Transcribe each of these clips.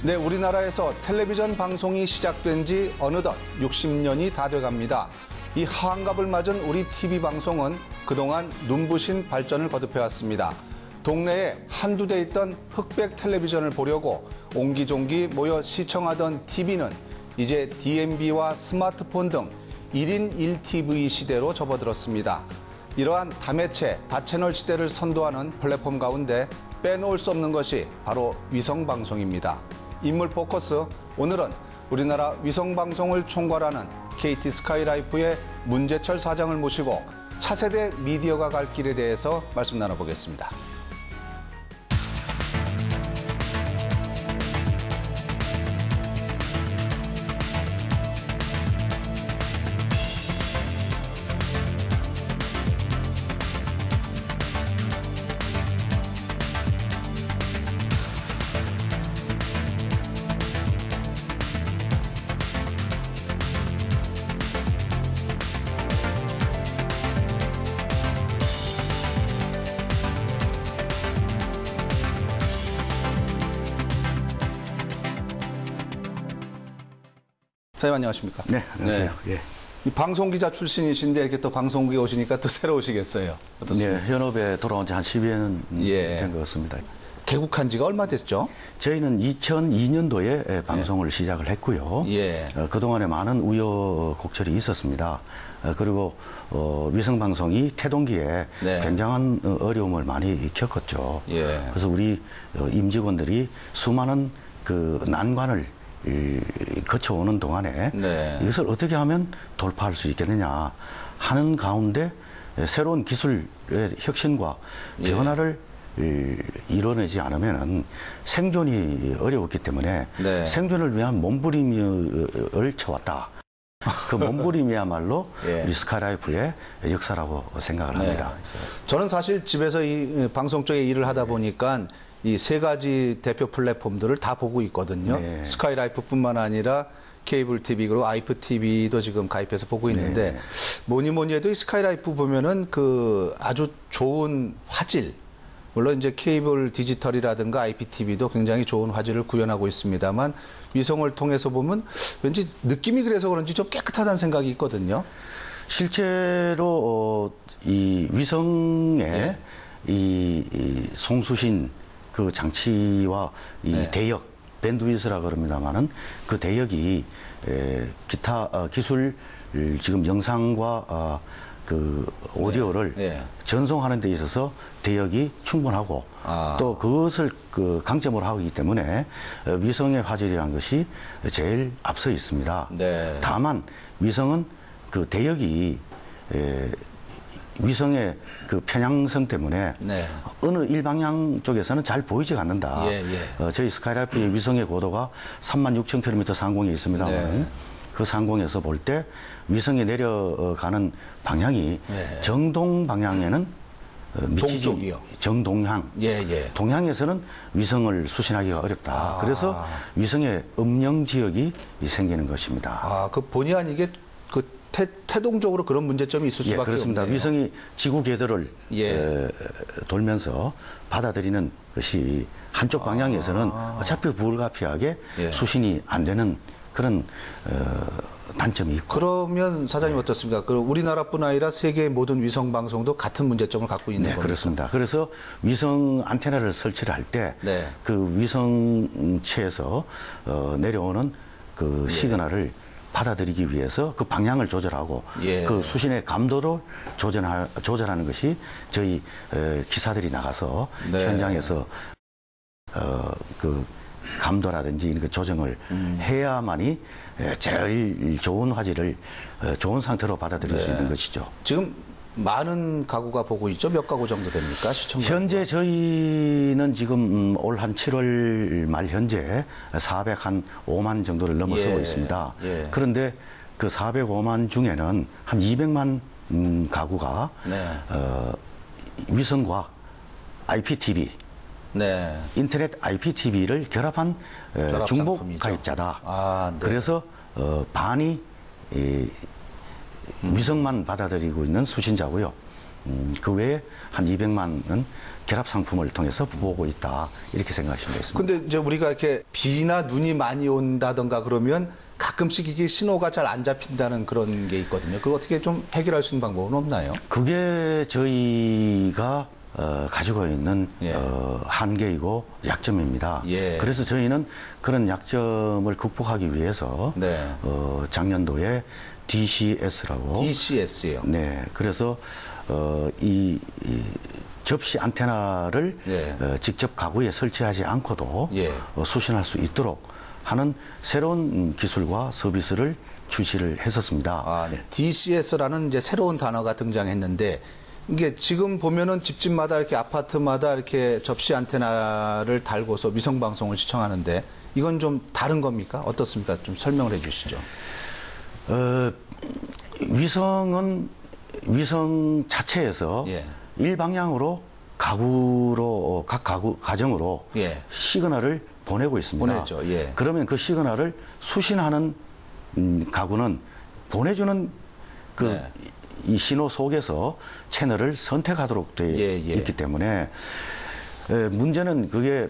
네, 우리나라에서 텔레비전 방송이 시작된 지 어느덧 60년이 다 돼갑니다. 이 한갑을 맞은 우리 TV 방송은 그동안 눈부신 발전을 거듭해왔습니다. 동네에 한두 대 있던 흑백 텔레비전을 보려고 옹기종기 모여 시청하던 TV는 이제 DMB와 스마트폰 등 1인 1TV 시대로 접어들었습니다. 이러한 다매체, 다채널 시대를 선도하는 플랫폼 가운데 빼놓을 수 없는 것이 바로 위성방송입니다. 인물 포커스, 오늘은 우리나라 위성방송을 총괄하는 KT 스카이라이프의 문재철 사장을 모시고 차세대 미디어가 갈 길에 대해서 말씀 나눠보겠습니다. 사장님 안녕하십니까? 네, 안녕하세요. 네. 예. 이 방송기자 출신이신데 이렇게 또 방송국에 오시니까 또 새로우시겠어요? 어떻습니까? 네, 현업에 돌아온 지 한 10여년 된 것 같습니다. 개국한 지가 얼마 됐죠? 저희는 2002년도에 방송을 시작을 했고요. 그동안에 많은 우여곡절이 있었습니다. 그리고 위성방송이 태동기에 굉장한 어려움을 많이 겪었죠. 그래서 우리 임직원들이 수많은 그 난관을 거쳐오는 동안에 이것을 어떻게 하면 돌파할 수 있겠느냐 하는 가운데 새로운 기술의 혁신과 변화를 이뤄내지 않으면 생존이 어려웠기 때문에 생존을 위한 몸부림을 쳐왔다. 그 몸부림이야말로 우리 스카이라이프의 역사라고 생각을 합니다. 저는 사실 집에서 이 방송 쪽에 일을 하다 보니까 이 세 가지 대표 플랫폼들을 다 보고 있거든요. 스카이라이프뿐만 아니라 케이블 TV 그리고 아이프 TV도 지금 가입해서 보고 있는데 뭐니 해도 이 스카이라이프 보면은 그 아주 좋은 화질, 물론 이제 케이블 디지털이라든가 IPTV도 굉장히 좋은 화질을 구현하고 있습니다만 위성을 통해서 보면 왠지 느낌이 그래서 그런지 좀 깨끗하다는 생각이 있거든요. 실제로 이 위성의 이 송수신 그 장치와 이 대역, 밴드위스라 그럽니다만은 그 대역이 기타 기술 지금 영상과 그 오디오를 전송하는 데 있어서 대역이 충분하고 또 그것을 그 강점으로 하고 있기 때문에 위성의 화질이라는 것이 제일 앞서 있습니다. 다만 위성은 그 대역이 위성의 그 편향성 때문에 어느 일방향 쪽에서는 잘 보이지가 않는다. 저희 스카이라이프의 위성의 고도가 36,000km 상공에 있습니다만 그 상공에서 볼 때 위성이 내려가는 방향이 정동 방향에는 미치지 정동향. 동향에서는 위성을 수신하기가 어렵다. 그래서 위성의 음영 지역이 생기는 것입니다. 그 본의 아니게 그 태동적으로 그런 문제점이 있을 수밖에 그렇습니다. 없네요. 위성이 지구 궤도를 돌면서 받아들이는 것이 한쪽 방향에서는 어차피 불가피하게 수신이 안 되는 그런 단점이 있고. 그러면 사장님 어떻습니까? 그 우리나라뿐 아니라 세계의 모든 위성 방송도 같은 문제점을 갖고 있는 겁니까? 그렇습니다. 그래서 위성 안테나를 설치를 할 때 그 위성체에서 내려오는 그 시그널을 받아들이기 위해서 그 방향을 조절하고 그 수신의 감도를 조절하는 것이 저희 기사들이 나가서 현장에서 그 감도라든지 그 조정을 해야만이 제일 좋은 화질을 좋은 상태로 받아들일 수 있는 것이죠. 지금 많은 가구가 보고 있죠? 몇 가구 정도 됩니까? 시청자 현재 저희는 지금 올 한 7월 말 현재 405만 정도를 넘어서고 있습니다. 그런데 그 405만 중에는 한 200만 가구가 위성과 IPTV 인터넷 IPTV를 결합한 중복 가입자다. 그래서 반이 위성만 받아들이고 있는 수신자고요. 그 외에 한 200만은 결합 상품을 통해서 보고 있다. 이렇게 생각하시면 되겠습니다. 근데 이제 우리가 이렇게 비나 눈이 많이 온다던가 그러면 가끔씩 이게 신호가 잘 안 잡힌다는 그런 게 있거든요. 그거 어떻게 좀 해결할 수 있는 방법은 없나요? 그게 저희가 가지고 있는 예. 한계이고 약점입니다. 예. 그래서 저희는 그런 약점을 극복하기 위해서 네. 작년도에 DCS라고 DCS요. 네, 그래서 이 접시 안테나를 예. 직접 가구에 설치하지 않고도 예. 수신할 수 있도록 하는 새로운 기술과 서비스를 출시를 했었습니다. 아, 네. DCS라는 이제 새로운 단어가 등장했는데 이게 지금 보면은 집집마다 이렇게 아파트마다 이렇게 접시 안테나를 달고서 위성 방송을 시청하는데 이건 좀 다른 겁니까? 어떻습니까? 좀 설명을 해 주시죠. 위성은 위성 자체에서 예. 일방향으로 각 가정으로 예. 시그널을 보내고 있습니다. 보내죠. 예. 그러면 그 시그널을 수신하는 가구는 보내주는 그 네. 이 신호 속에서 채널을 선택하도록 되어 예, 예. 있기 때문에 문제는 그게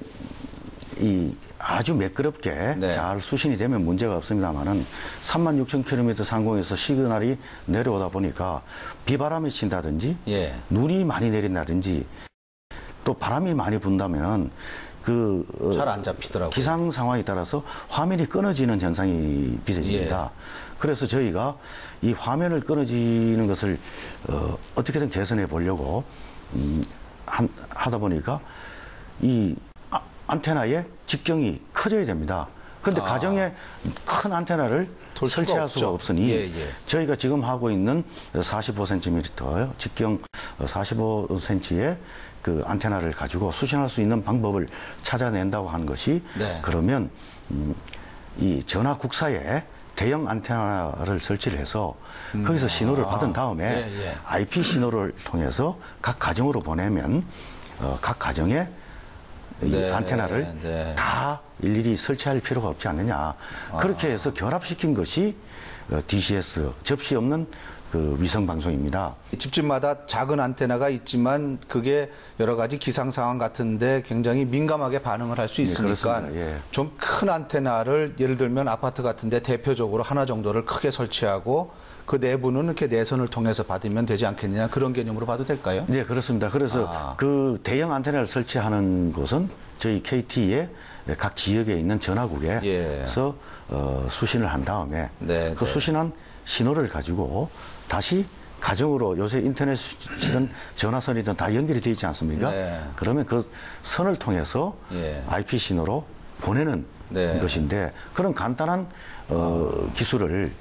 이 아주 매끄럽게 네. 잘 수신이 되면 문제가 없습니다만은 36,000km 상공에서 시그널이 내려오다 보니까 비바람이 친다든지 예. 눈이 많이 내린다든지 또 바람이 많이 분다면은 잘 안 잡히더라고요. 기상 상황에 따라서 화면이 끊어지는 현상이 빚어집니다. 예. 그래서 저희가 이 화면을 끊어지는 것을 어떻게든 개선해 보려고 하다 보니까 이 안테나의 직경이 커져야 됩니다. 그런데 가정에 큰 안테나를 돌 수가 설치할 없죠. 수가 없으니 예, 예. 저희가 지금 하고 있는 45cm 직경 45cm의 그 안테나를 가지고 수신할 수 있는 방법을 찾아낸다고 하는 것이 네. 그러면 이 전화 국사에 대형 안테나를 설치를 해서 거기서 신호를 받은 다음에 예, 예. IP 신호를 통해서 각 가정으로 보내면 각 가정에 이 네, 안테나를 네. 다 일일이 설치할 필요가 없지 않느냐. 그렇게 해서 결합시킨 것이 DCS, 접시 없는 그 위성 방송입니다. 집집마다 작은 안테나가 있지만 그게 여러 가지 기상 상황 같은데 굉장히 민감하게 반응을 할 수 있으니까 그렇습니다. 예. 좀 큰 안테나를 예를 들면 아파트 같은데 대표적으로 하나 정도를 크게 설치하고 그 내부는 이렇게 내선을 통해서 받으면 되지 않겠느냐 그런 개념으로 봐도 될까요? 네, 그렇습니다. 그래서 그 대형 안테나를 설치하는 곳은 저희 KT의 각 지역에 있는 전화국에서 수신을 한 다음에 네, 그 네. 수신한 신호를 가지고 다시 가정으로 요새 인터넷이든 전화선이든 다 연결이 되어 있지 않습니까? 네. 그러면 그 선을 통해서 예. IP 신호로 보내는 네. 것인데 그런 간단한 기술을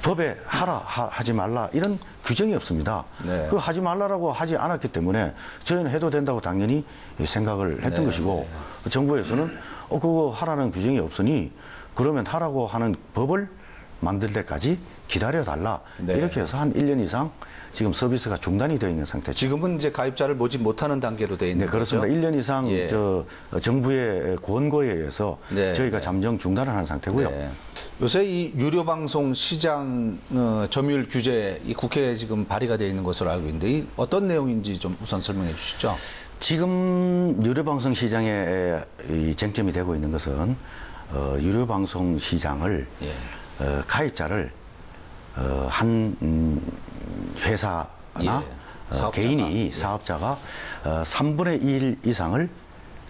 법에 하지 말라 이런 규정이 없습니다. 네. 그 하지 말라라고 하지 않았기 때문에 저희는 해도 된다고 당연히 생각을 했던 네. 것이고 정부에서는 그거 하라는 규정이 없으니 그러면 하라고 하는 법을 만들 때까지 기다려달라. 네. 이렇게 해서 한 1년 이상 지금 서비스가 중단이 되어 있는 상태죠. 지금은 이제 가입자를 모집 못하는 단계로 되어 있는 네, 그렇습니다. 거죠? 1년 이상 예. 정부의 권고에 의해서 네, 저희가 네. 잠정 중단을 한 상태고요. 네. 요새 이 유료 방송 시장 점유율 규제 이 국회에 지금 발의가 되어 있는 것으로 알고 있는데 이 어떤 내용인지 좀 우선 설명해 주시죠. 지금 유료방송 시장에 이 쟁점이 되고 있는 것은 유료방송 시장을 예. 가입자를 한 회사나 사업자가. 개인이 예. 사업자가 3분의 1 이상을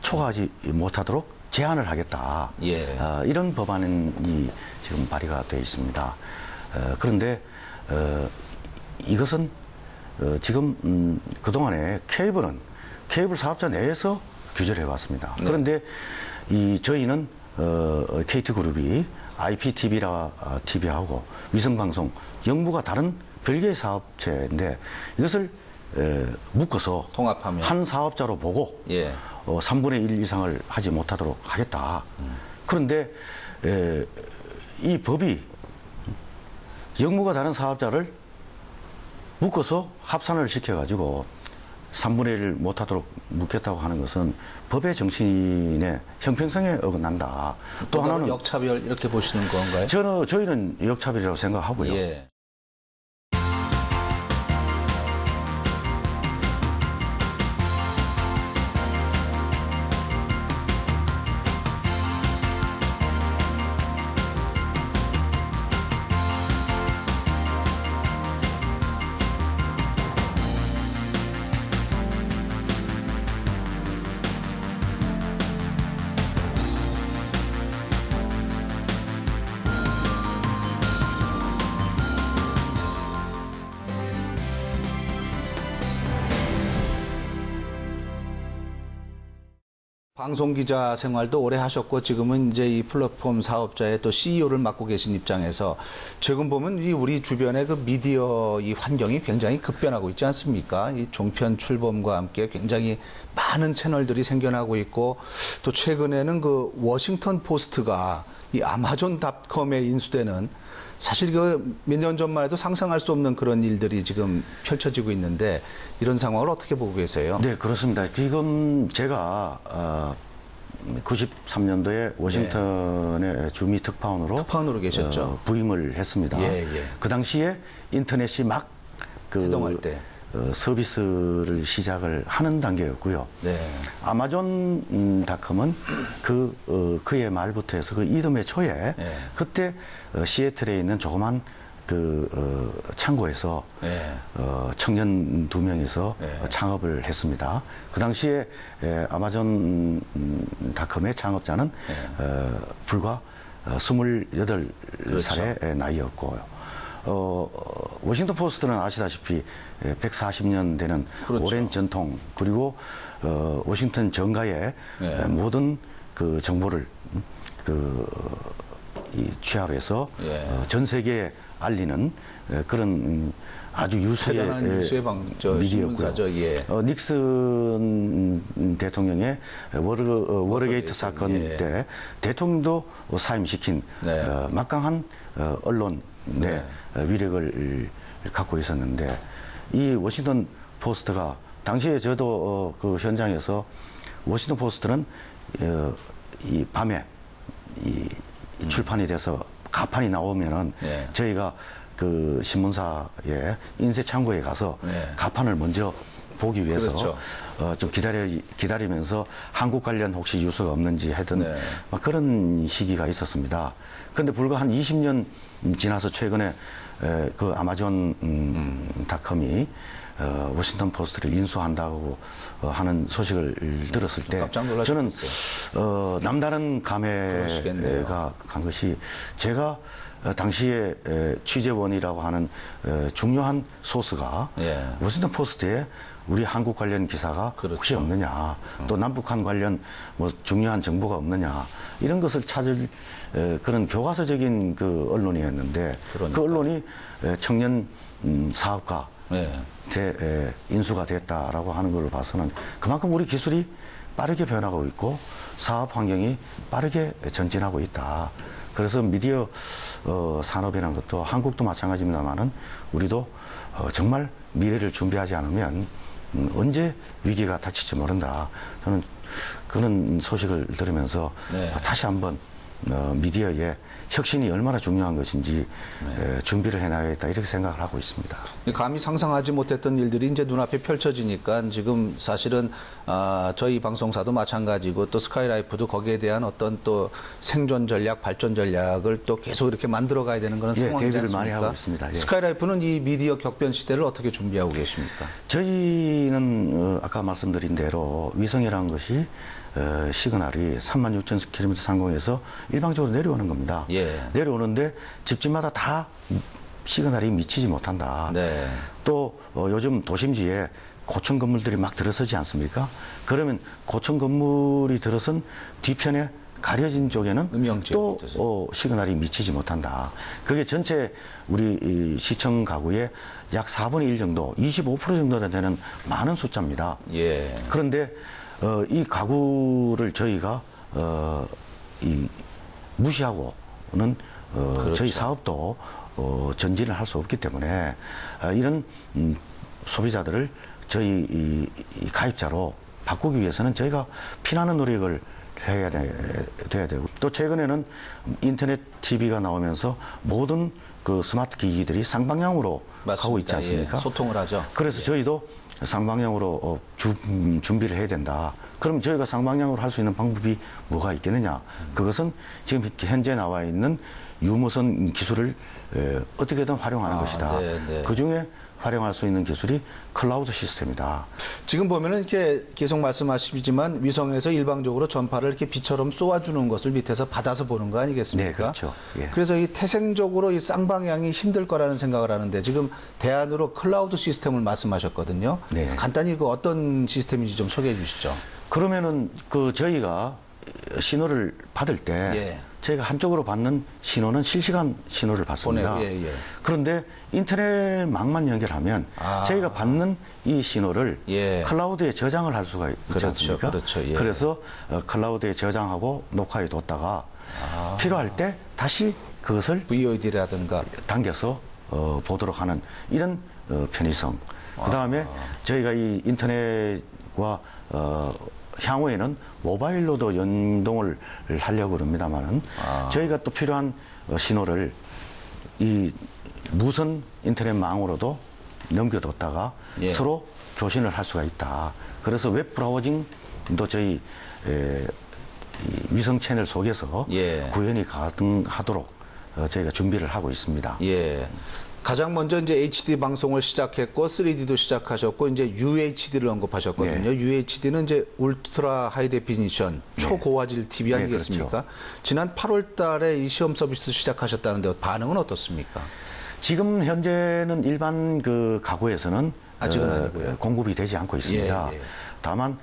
초과하지 못하도록 제한을 하겠다. 예. 이런 법안이 지금 발의가 되어 있습니다. 그런데 이것은 지금 그동안에 케이블 사업자 내에서 규제를 해왔습니다. 네. 그런데 저희는 KT그룹이 IPTV하고 위성방송 영부가 다른 별개의 사업체인데 이것을 묶어서 통합하면. 한 사업자로 보고 예. 3분의 1 이상을 하지 못하도록 하겠다. 그런데 이 법이 영무가 다른 사업자를 묶어서 합산을 시켜가지고 3분의 1을 못하도록 묶겠다고 하는 것은 법의 정신에 형평성에 어긋난다. 또 하나는 역차별 이렇게 보시는 건가요? 저희는 역차별이라고 생각하고요. 예. 방송 기자 생활도 오래 하셨고 지금은 이제 이 플랫폼 사업자의 또 CEO를 맡고 계신 입장에서 최근 보면 이 우리 주변의 그 미디어 이 환경이 굉장히 급변하고 있지 않습니까? 이 종편 출범과 함께 굉장히 많은 채널들이 생겨나고 있고 또 최근에는 그 워싱턴 포스트가 이 아마존닷컴에 인수되는 사실 그 몇 년 전만 해도 상상할 수 없는 그런 일들이 지금 펼쳐지고 있는데 이런 상황을 어떻게 보고 계세요? 네, 그렇습니다. 지금 제가 93년도에 워싱턴의 주미 특파원으로 계셨죠. 부임을 했습니다. 예, 예. 그 당시에 인터넷이 막 태동할 때 서비스를 시작을 하는 단계였고요. 네. 아마존닷컴은 그해 말부터 해서 그 이듬해 초에 네. 그때 시애틀에 있는 조그만 창고에서 청년 2명이서 창업을 했습니다. 그 당시에 아마존닷컴의 창업자는 불과 28살의 그렇죠. 나이였고요. 워싱턴 포스트는 아시다시피 140년 되는 그렇죠. 오랜 전통, 그리고 워싱턴 정가의 모든 그 정보를 취합해서 전 세계에 알리는 그런 아주 유수의 미디어였고요. 닉슨 대통령의 워터게이트 사건 때 대통령도 사임시킨 막강한 언론 위력을 갖고 있었는데, 이 워싱턴 포스트가 당시에 저도 그 현장에서 워싱턴 포스트는 이 밤에 이 출판이 돼서 가판이 나오면은 저희가 그 신문사의 인쇄 창고에 가서 가판을 먼저 보기 위해서 그렇죠. 좀 기다리면서 한국 관련 혹시 뉴스가 없는지 하던 막 그런 시기가 있었습니다. 그런데 불과 한 20년 지나서 최근에 그 아마존닷컴이 워싱턴 포스트를 인수한다고 하는 소식을 들었을 때 저는 남다른 감회가 간 것이, 제가 당시에 취재원이라고 하는 중요한 소스가 워싱턴 포스트에 우리 한국 관련 기사가 혹시 없느냐, 또 남북한 관련 뭐 중요한 정보가 없느냐, 이런 것을 찾을 그런 교과서적인 그 언론이었는데, 그 언론이 청년 사업가 인수가 됐다라고 하는 걸로 봐서는 그만큼 우리 기술이 빠르게 변하고 있고 사업 환경이 빠르게 전진하고 있다. 그래서 미디어 산업이라는 것도 한국도 마찬가지입니다만은 우리도 정말 미래를 준비하지 않으면 언제 위기가 닥칠지 모른다. 저는 그런 소식을 들으면서 다시 한번 미디어의 혁신이 얼마나 중요한 것인지 준비를 해놔야겠다, 이렇게 생각을 하고 있습니다. 감히 상상하지 못했던 일들이 이제 눈앞에 펼쳐지니까 지금 사실은 저희 방송사도 마찬가지고 또 스카이라이프도 거기에 대한 어떤 또 생존 전략, 발전 전략을 또 계속 이렇게 만들어 가야 되는 그런 상황이지 대비를 않습니까? 많이 하고 있습니다. 스카이라이프는 이 미디어 격변 시대를 어떻게 준비하고 계십니까? 저희는 아까 말씀드린 대로 위성이라는 것이 시그널이 36,000km 상공에서 일방적으로 내려오는 겁니다. 내려오는데 집집마다 다 시그널이 미치지 못한다. 또 요즘 도심지에 고층 건물들이 막 들어서지 않습니까? 그러면 고층 건물이 들어선 뒤편에 가려진 쪽에는 또 시그널이 미치지 못한다. 그게 전체 우리 이 시청 가구의 약 4분의 1 정도, 25% 정도나 되는 많은 숫자입니다. 그런데 이 가구를 저희가 무시하고는 저희 사업도 전진을 할 수 없기 때문에 이런 소비자들을 저희 이 가입자로 바꾸기 위해서는 저희가 피나는 노력을 해야 돼야 되고, 또 최근에는 인터넷 TV가 나오면서 모든 그 스마트 기기들이 쌍방향으로 가고 있지 않습니까? 소통을 하죠. 그래서 저희도 쌍방향으로 준비를 해야 된다. 그럼 저희가 쌍방향으로 할 수 있는 방법이 뭐가 있겠느냐? 그것은 지금 현재 나와 있는 유무선 기술을 어떻게든 활용하는 것이다. 그중에 활용할 수 있는 기술이 클라우드 시스템이다. 지금 보면은 이렇게 계속 말씀하시지만 위성에서 일방적으로 전파를 이렇게 비처럼 쏘아주는 것을 밑에서 받아서 보는 거 아니겠습니까? 네, 그렇죠. 그래서 이 태생적으로 이 쌍방향이 힘들 거라는 생각을 하는데 지금 대안으로 클라우드 시스템을 말씀하셨거든요. 간단히 그 어떤 시스템인지 좀 소개해 주시죠. 그러면은 그 저희가 신호를 받을 때 예. 저희가 한쪽으로 받는 신호는 실시간 신호를 받습니다. 예. 그런데 인터넷망만 연결하면 저희가 받는 이 신호를 예. 클라우드에 저장을 할 수가 있지 않습니까? 그렇죠. 예. 그래서 클라우드에 저장하고 녹화해 뒀다가 필요할 때 다시 그것을 VOD라든가 당겨서 보도록 하는 이런 편의성. 그다음에 저희가 이 인터넷과 향후에는 모바일로도 연동을 하려고 합니다만은 저희가 또 필요한 신호를 이 무선 인터넷망으로도 넘겨뒀다가 예. 서로 교신을 할 수가 있다. 그래서 웹 브라우징도 저희 이 위성 채널 속에서 예. 구현이 가능하도록 저희가 준비를 하고 있습니다. 예. 가장 먼저 이제 HD 방송을 시작했고 3D도 시작하셨고 이제 UHD를 언급하셨거든요. 네. UHD는 이제 울트라 하이 데피니션 초고화질 TV 네, 아니겠습니까? 그렇죠. 지난 8월 달에 이 시험 서비스 시작하셨다는데 반응은 어떻습니까? 지금 현재는 일반 그 가구에서는 아직은 아니고요. 공급이 되지 않고 있습니다. 예. 다만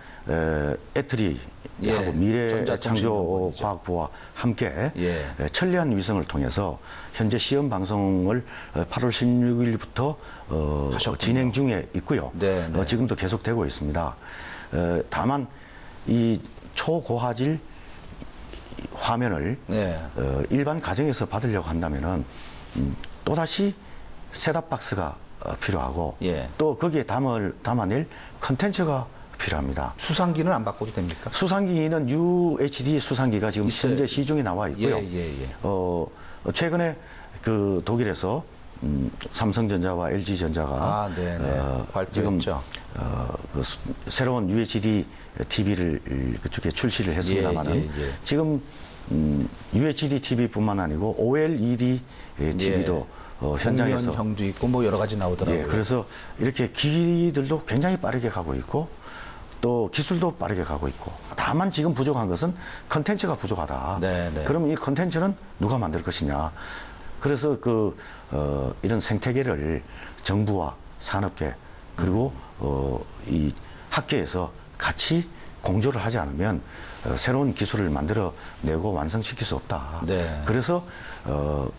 애트리하고 예. 미래창조과학부와 함께 예. 천리안 위성을 통해서 현재 시험 방송을 8월 16일부터 진행 중에 있고요. 네. 지금도 계속되고 있습니다. 다만 이 초고화질 화면을 네. 일반 가정에서 받으려고 한다면은 또다시 셋업박스가 필요하고 예. 또 거기에 담아낼 컨텐츠가 필요합니다. 수상기는 안 바꿔도 됩니까? 수상기는 UHD 수상기가 지금 있어요. 현재 시중에 나와 있고요. 예. 최근에 그 독일에서 삼성전자와 LG전자가 지금 발표했죠. 새로운 UHD TV를 그쪽에 출시를 했습니다만은 예. 지금 UHD TV뿐만 아니고 OLED TV도 현장에서 형도 있고 뭐 여러 가지 나오더라고요. 예, 그래서 이렇게 기기들도 굉장히 빠르게 가고 있고 또 기술도 빠르게 가고 있고 다만 지금 부족한 것은 컨텐츠가 부족하다. 네. 그럼 이 컨텐츠는 누가 만들 것이냐. 그래서 이런 생태계를 정부와 산업계 그리고 이 학계에서 같이 공조를 하지 않으면 새로운 기술을 만들어내고 완성시킬 수 없다. 네. 그래서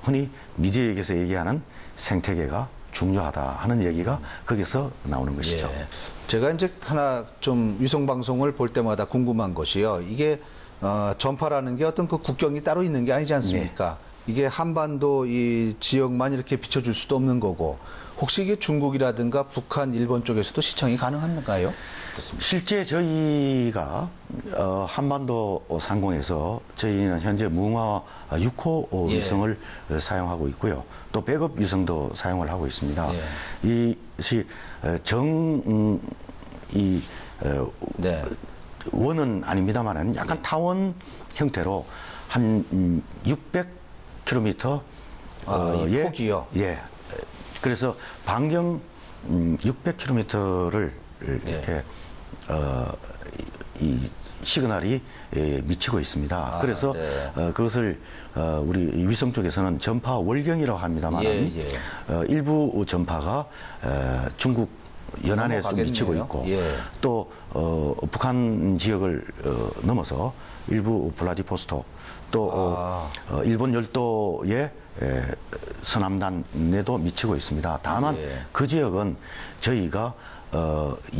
흔히 미디어에게서 얘기하는 생태계가 중요하다 하는 얘기가 거기서 나오는 것이죠. 예. 제가 이제 하나 좀 위성 방송을 볼 때마다 궁금한 것이요. 이게 전파라는 게 어떤 그 국경이 따로 있는 게 아니지 않습니까? 이게 한반도 이 지역만 이렇게 비춰줄 수도 없는 거고 혹시 이게 중국이라든가 북한, 일본 쪽에서도 시청이 가능한가요? 어떻습니까? 실제 저희가 한반도 상공에서 저희는 현재 무화 6호 위성을 사용하고 있고요. 또 백업 위성도 사용을 하고 있습니다. 이것이 원은 아닙니다만은 약간 타원 형태로 한 600km 이 폭이요? 예. 그래서 반경 600km를 이렇게 이 시그널이 미치고 있습니다. 그래서 그것을 우리 위성 쪽에서는 전파 월경이라고 합니다만 일부 전파가 중국 연안에 좀 미치고 있고 또 북한 지역을 넘어서 일부 블라디보스톡 또 일본 열도의 서남단에도 미치고 있습니다. 다만 그 지역은 저희가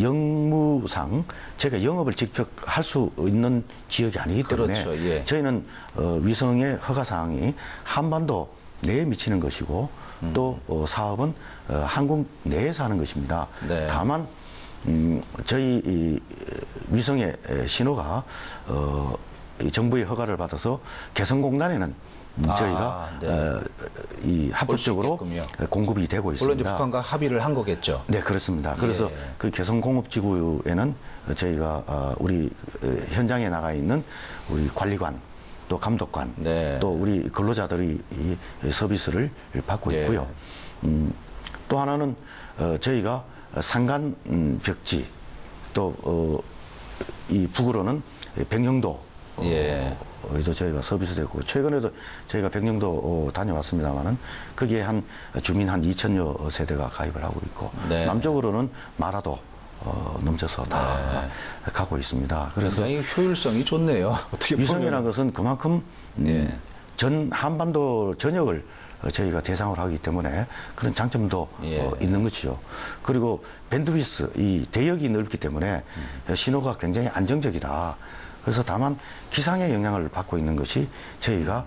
영무상 제가 영업을 직접 할 수 있는 지역이 아니기 때문에 저희는 위성의 허가 사항이 한반도 내에 미치는 것이고 또 사업은 한국 내에서 하는 것입니다. 다만 저희 이 위성의 신호가 정부의 허가를 받아서 개성공단에는 저희가 이 합법적으로 공급이 되고 있습니다. 물론 이제 북한과 합의를 한 거겠죠. 네, 그렇습니다. 그래서 그 개성공업지구에는 저희가 우리 현장에 나가 있는 우리 관리관 또 감독관 또 우리 근로자들이 이 서비스를 받고 있고요. 또 하나는 저희가 산간 벽지 또 이 북으로는 백령도 도 저희가 서비스되고 최근에도 저희가 백령도 다녀왔습니다만은 거기에 한 주민 한 2,000여 세대가 가입을 하고 있고 남쪽으로는 마라도 넘쳐서 다 가고 있습니다. 그래서 굉장히 효율성이 좋네요. 어떻게 위성이라는 것은 그만큼 전 한반도 전역을 저희가 대상으로 하기 때문에 그런 장점도 있는 것이죠. 그리고 밴드위스, 이 대역이 넓기 때문에 신호가 굉장히 안정적이다. 그래서 다만 기상의 영향을 받고 있는 것이 저희가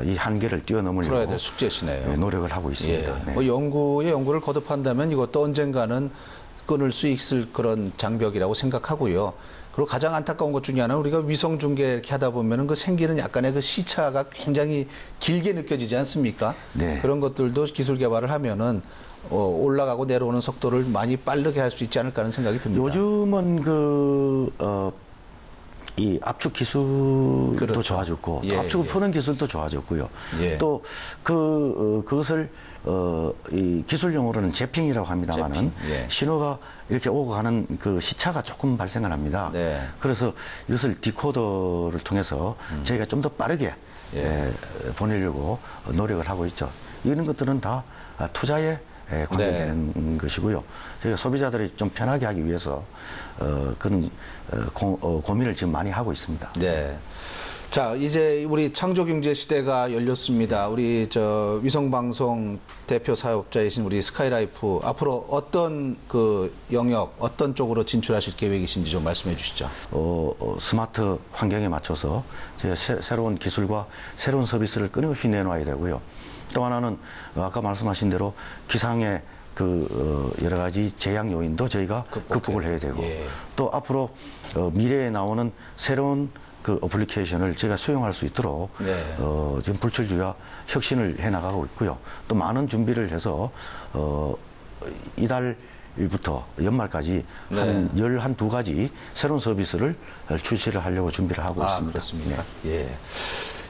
이 한계를 뛰어넘으려고 풀어야 될 숙제시네요. 노력을 하고 있습니다. 네. 뭐 연구를 거듭한다면 이것도 언젠가는 끊을 수 있을 그런 장벽이라고 생각하고요. 그리고 가장 안타까운 것 중에 하나는 우리가 위성 중계 이렇게 하다 보면은 그 생기는 약간의 그 시차가 굉장히 길게 느껴지지 않습니까? 네. 그런 것들도 기술 개발을 하면은 올라가고 내려오는 속도를 많이 빠르게 할 수 있지 않을까 하는 생각이 듭니다. 요즘은 이 압축 기술도 그렇죠. 좋아졌고 또 압축을 푸는 기술도 좋아졌고요. 또 그것을 이 기술 용어로는 재핑이라고 합니다만은 신호가 이렇게 오고 가는 그 시차가 조금 발생을 합니다. 그래서 이것을 디코더를 통해서 저희가 좀 더 빠르게 보내려고 노력을 하고 있죠. 이런 것들은 다 투자에 관계되는 것이고요. 저희가 소비자들이 좀 편하게 하기 위해서 그런 고민을 지금 많이 하고 있습니다. 네. 자, 이제 우리 창조경제 시대가 열렸습니다. 우리 위성방송 대표 사업자이신 우리 스카이라이프 앞으로 어떤 그 영역, 어떤 쪽으로 진출하실 계획이신지 좀 말씀해 주시죠. 스마트 환경에 맞춰서 저희가 새로운 기술과 새로운 서비스를 끊임없이 내놓아야 되고요. 또 하나는 아까 말씀하신 대로 기상의 여러 가지 재앙 요인도 저희가 극복을 해야 되고 또 앞으로 미래에 나오는 새로운 그 어플리케이션을 제가 수용할 수 있도록 지금 불철주야 혁신을 해나가고 있고요. 또 많은 준비를 해서 이달부터 연말까지 한 12가지 새로운 서비스를 출시를 하려고 준비를 하고 있습니다. 그렇습니까? 예.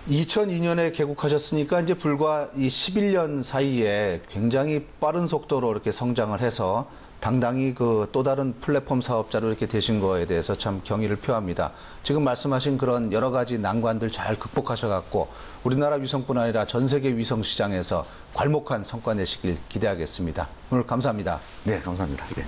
2002년에 개국하셨으니까 이제 불과 이 11년 사이에 굉장히 빠른 속도로 이렇게 성장을 해서 당당히 그 또 다른 플랫폼 사업자로 이렇게 되신 거에 대해서 참 경의를 표합니다. 지금 말씀하신 그런 여러 가지 난관들 잘 극복하셔갖고 우리나라 위성뿐 아니라 전 세계 위성 시장에서 괄목한 성과 내시길 기대하겠습니다. 오늘 감사합니다. 네, 감사합니다. 네.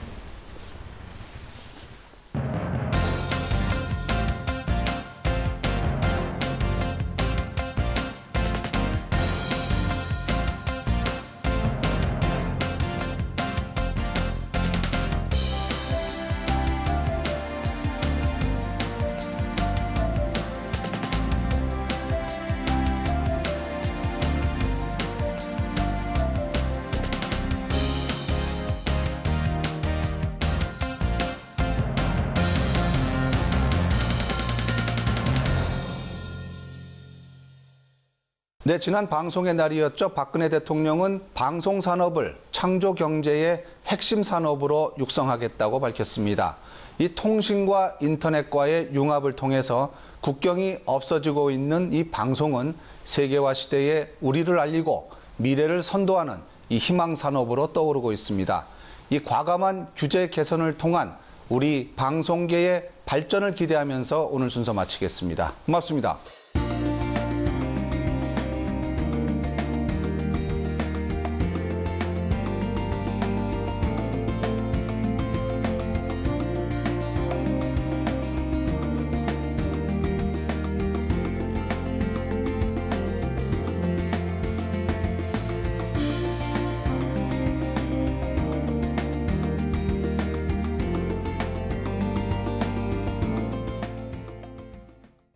네, 지난 방송의 날이었죠. 박근혜 대통령은 방송산업을 창조경제의 핵심 산업으로 육성하겠다고 밝혔습니다. 이 통신과 인터넷과의 융합을 통해서 국경이 없어지고 있는 이 방송은 세계화 시대에 우리를 알리고 미래를 선도하는 이 희망산업으로 떠오르고 있습니다. 이 과감한 규제 개선을 통한 우리 방송계의 발전을 기대하면서 오늘 순서 마치겠습니다. 고맙습니다.